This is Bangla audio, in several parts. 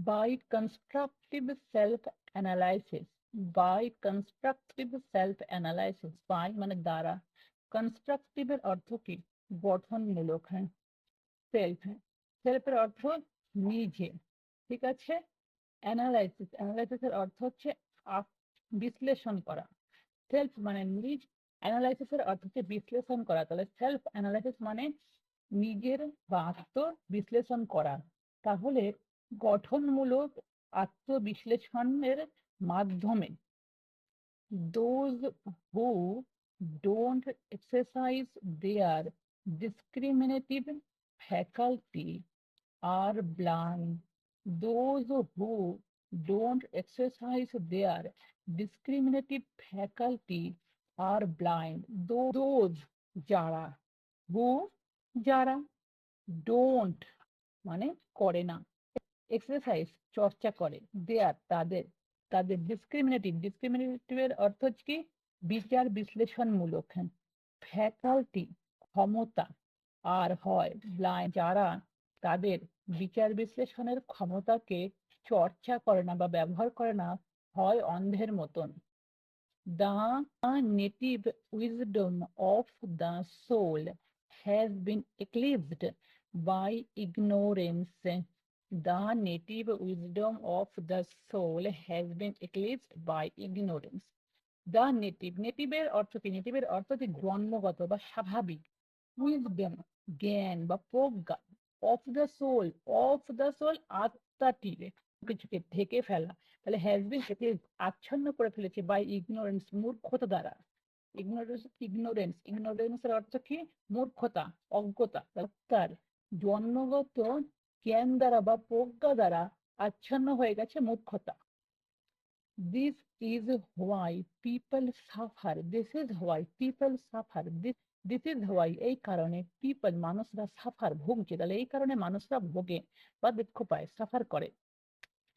by constructive self-analysis, by constructive self-analysis, by মানে দ্বারা, constructive এর অর্থ কি? গঠনমূলক। হ্যাঁ, সেলফ, সেলফের অর্থ নিজে, ঠিক আছে। অ্যানালাইসিস, অ্যানালাইসিসের অর্থ হচ্ছে বিশ্লেষণ করা। সেলফ মানে নিজ, অ্যানালাইসিসের অর্থ হচ্ছে বিশ্লেষণ করা। তাহলে সেলফ অ্যানালাইসিস মানে নিজের বা আত্ম বিশ্লেষণ করা। তাহলে গঠনমূলক আত্মবিশ্লেষণের মাধ্যমে those who don't exercise their discriminative faculty are blind. Those who don't exercise their discriminative faculty are blind. Those যারা, who যারা, don't মানে করে না, এক্সারসাইজ চর্চা করে, দেয়ার তাদের, তাদের ডিসক্রিমিনেটিভ, ডিসক্রিমিনেটিভের অর্থ হচ্ছে কি? বিচার বিশ্লেষণমূলক। ফ্যাকাল্টি ক্ষমতা, আর হয় ব্লাইন্ড যারা তাদের বিচার বিশ্লেষণের ক্ষমতাকে চর্চা করে না বা ব্যবহার করে না, হয় অন্ধের মতন। The native wisdom of the soul has been eclipsed by ignorance. The native wisdom of the soul has been eclipsed by ignorance. The native, native এর অর্থ কি? নেটিভের অর্থ হচ্ছে জন্মগত বা স্বাভাবিক। উইজডম জ্ঞান বা প্রজ্ঞা। Of the soul, of the soul আত্মাটির, কিছুকে ঢেকে ফেলা। তাহলে হ্যাজ বিন একে আচ্ছন্ন করে ফেলেছে বাই ইগনোরেন্স মূর্খতা দ্বারা। ইগনোরেন্স, ইগনোরেন্স, ইগনোরেন্সের অর্থ কি? মূর্খতা, অজ্ঞতা। তার জন্মগত জ্ঞান দ্বারা বা প্রজ্ঞা দ্বারা আচ্ছন্ন হয়ে গেছে মূর্খতা। This is why people suffer. This is why people suffer. This is why এই কারণে people মানুষরা suffer ভুগছে। তাহলে এই কারণে মানুষরা ভোগে বা দুঃখ পায়, সাফার করে।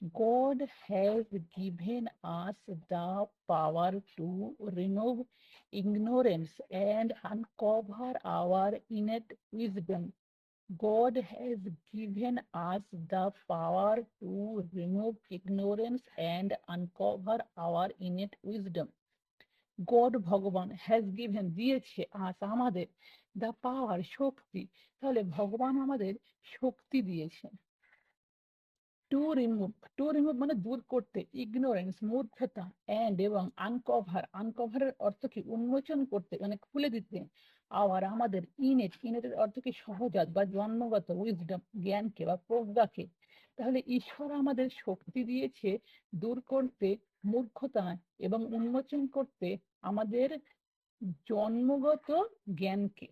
God has given us the power to remove ignorance and uncover our innate wisdom. God has given us the power to remove ignorance and uncover our innate wisdom. God ভগবান has given দিয়েছে us আমাদের the power শক্তি। তাহলে ভগবান আমাদের শক্তি দিয়েছে। টু রিমুভ, টু রিমুভ মানে দূর করতে, ইগনোরেন্স মূর্খতা, অ্যান্ড এবং আনকভার, আনকভারের অর্থ কি? উন্মোচন করতে মানে খুলে দিতে। আবার আমাদের ইনেট, ইনেটের অর্থ কি? সহজাত বা জন্মগত, উইজডম জ্ঞানকে বা প্রজ্ঞাকে। তাহলে ঈশ্বর আমাদের শক্তি দিয়েছে দূর করতে মূর্খতা এবং উন্মোচন করতে আমাদের জন্মগত জ্ঞানকে।